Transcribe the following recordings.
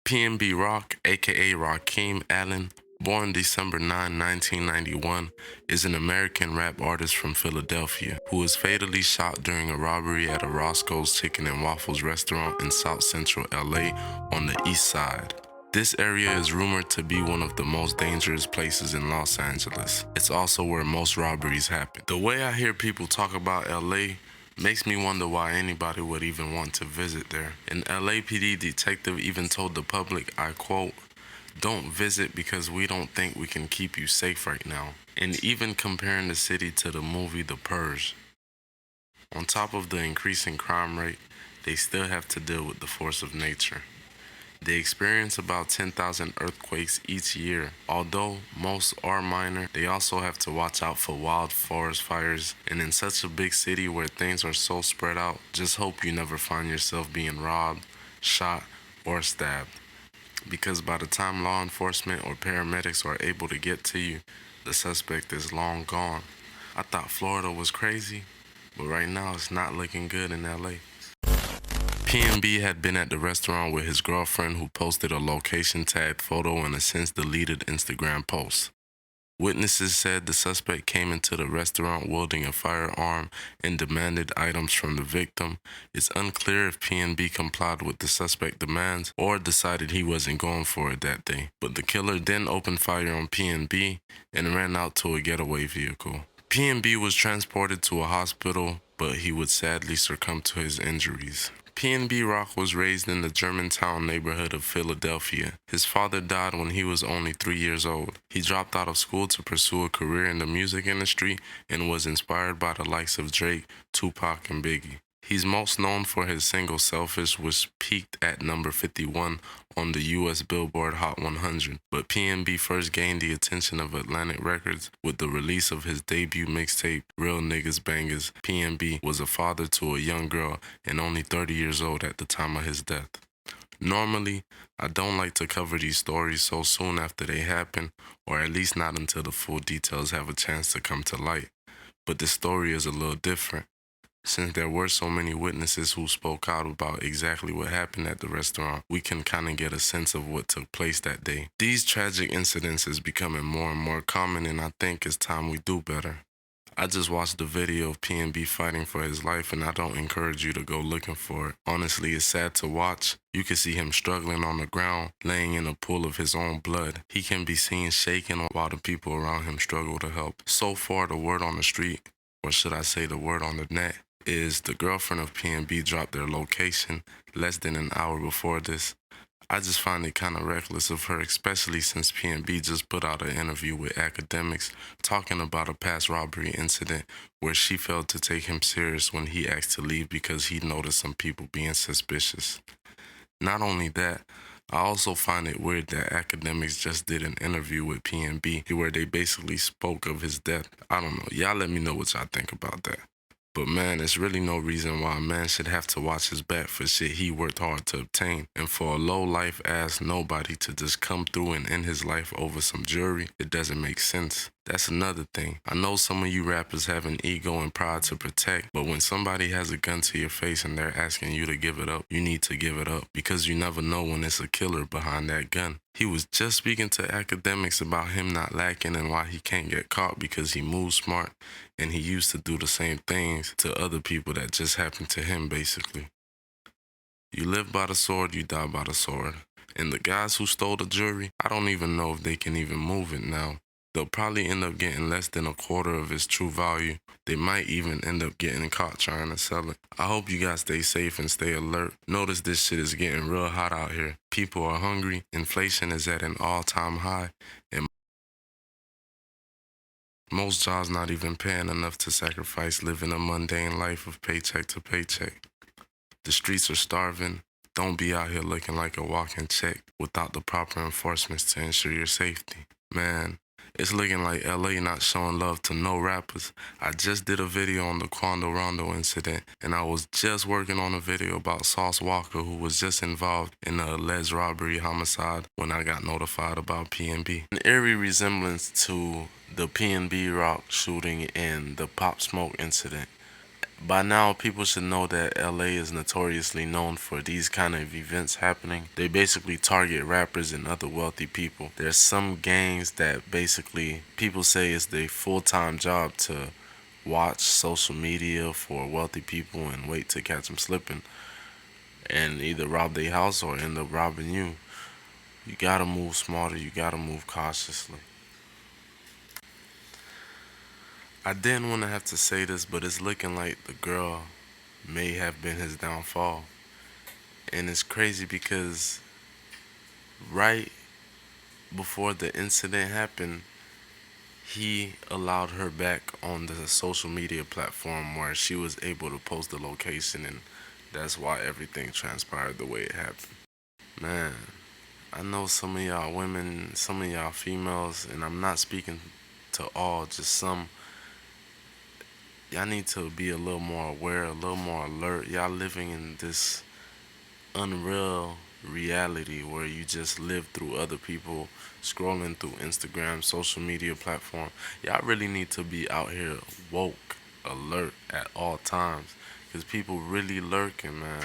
PnB Rock, aka Rakim Allen, born December 9, 1991, is an American rap artist from Philadelphia who was fatally shot during a robbery at a Roscoe's Chicken and Waffles restaurant in South Central LA on the east side. This area is rumored to be one of the most dangerous places in Los Angeles. It's also where most robberies happen. The way I hear people talk about LA makes me wonder why anybody would even want to visit there. An LAPD detective even told the public, I quote, "Don't visit because we don't think we can keep you safe right now." And even comparing the city to the movie The Purge. On top of the increasing crime rate, they still have to deal with the force of nature. They experience about 10,000 earthquakes each year. Although most are minor, they also have to watch out for wild forest fires. And in such a big city where things are so spread out, just hope you never find yourself being robbed, shot, or stabbed. Because by the time law enforcement or paramedics are able to get to you, the suspect is long gone. I thought Florida was crazy, but right now it's not looking good in LA. PnB had been at the restaurant with his girlfriend, who posted a location tagged photo and a since deleted Instagram post. Witnesses said the suspect came into the restaurant wielding a firearm and demanded items from the victim. It's unclear if PnB complied with the suspect demands or decided he wasn't going for it that day. But the killer then opened fire on PnB and ran out to a getaway vehicle. PnB was transported to a hospital, but he would sadly succumb to his injuries. PnB Rock was raised in the Germantown neighborhood of Philadelphia. His father died when he was only 3 years old. He dropped out of school to pursue a career in the music industry and was inspired by the likes of Drake, Tupac, and Biggie. He's most known for his single Selfish, which peaked at number 51 on the US Billboard Hot 100, but PnB first gained the attention of Atlantic Records with the release of his debut mixtape, Real Niggas Bangers. PnB was a father to a young girl and only 30 years old at the time of his death. Normally, I don't like to cover these stories so soon after they happen, or at least not until the full details have a chance to come to light. But this story is a little different, since there were so many witnesses who spoke out about exactly what happened at the restaurant. We can kind of get a sense of what took place that day. These tragic incidents is becoming more and more common, and I think it's time we do better. I just watched the video of PnB fighting for his life, and I don't encourage you to go looking for it. Honestly, it's sad to watch. You can see him struggling on the ground, laying in a pool of his own blood. He can be seen shaking while the people around him struggle to help. So far, the word on the street, or should I say the word on the net, is the girlfriend of PnB dropped their location less than an hour before this. I just find it kind of reckless of her, especially since PnB just put out an interview with Akedemiks talking about a past robbery incident where she failed to take him serious when he asked to leave because he noticed some people being suspicious. Not only that, I also find it weird that Akedemiks just did an interview with PnB where they basically spoke of his death. I don't know. Y'all let me know what y'all think about that. But man, there's really no reason why a man should have to watch his back for shit he worked hard to obtain. And for a low-life ass nobody to just come through and end his life over some jewelry, it doesn't make sense. That's another thing. I know some of you rappers have an ego and pride to protect, but when somebody has a gun to your face and they're asking you to give it up, you need to give it up, because you never know when it's a killer behind that gun. He was just speaking to Akedemiks about him not lacking and why he can't get caught because he moves smart and he used to do the same things to other people that just happened to him, basically. You live by the sword, you die by the sword. And the guys who stole the jewelry, I don't even know if they can even move it now. They'll probably end up getting less than a quarter of its true value. They might even end up getting caught trying to sell it. I hope you guys stay safe and stay alert. Notice this shit is getting real hot out here. People are hungry, inflation is at an all-time high, and most jobs not even paying enough to sacrifice living a mundane life of paycheck to paycheck. The streets are starving. Don't be out here looking like a walking check without the proper enforcements to ensure your safety. Man, it's looking like LA not showing love to no rappers. I just did a video on the Quando Rondo incident, and I was just working on a video about Sauce Walker, who was just involved in the alleged robbery homicide, when I got notified about PnB. An eerie resemblance to the PnB Rock shooting and the Pop Smoke incident. By now, people should know that LA is notoriously known for these kind of events happening. They basically target rappers and other wealthy people. There's some gangs that basically people say it's their full-time job to watch social media for wealthy people and wait to catch them slipping and either rob their house or end up robbing you. You gotta move smarter, you gotta move cautiously. I didn't want to have to say this, but it's looking like the girl may have been his downfall. And it's crazy because right before the incident happened, he allowed her back on the social media platform where she was able to post the location, and that's why everything transpired the way it happened. Man, I know some of y'all women, some of y'all females, and I'm not speaking to all, just some. Y'all need to be a little more aware, a little more alert. Y'all living in this unreal reality where you just live through other people, scrolling through Instagram, social media platform. Y'all really need to be out here woke, alert at all times, because people really lurking, man.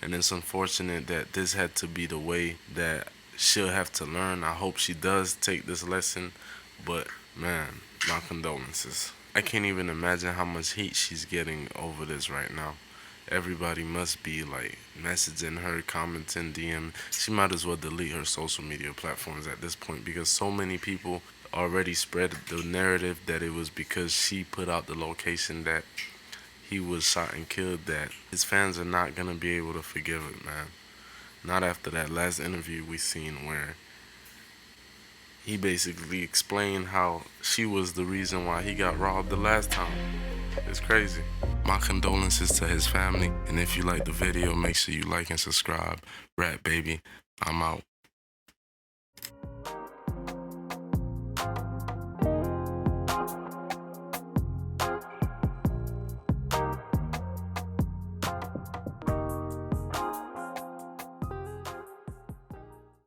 And it's unfortunate that this had to be the way that she'll have to learn. I hope she does take this lesson, but man, my condolences. I can't even imagine how much heat she's getting over this right now. Everybody must be like messaging her, commenting, DM. She might as well delete her social media platforms at this point because so many people already spread the narrative that it was because she put out the location that he was shot and killed, that his fans are not gonna be able to forgive it, man. Not after that last interview we seen where he basically explained how she was the reason why he got robbed the last time. It's crazy. My condolences to his family, and if you like the video, make sure you like and subscribe. Rat baby, I'm out.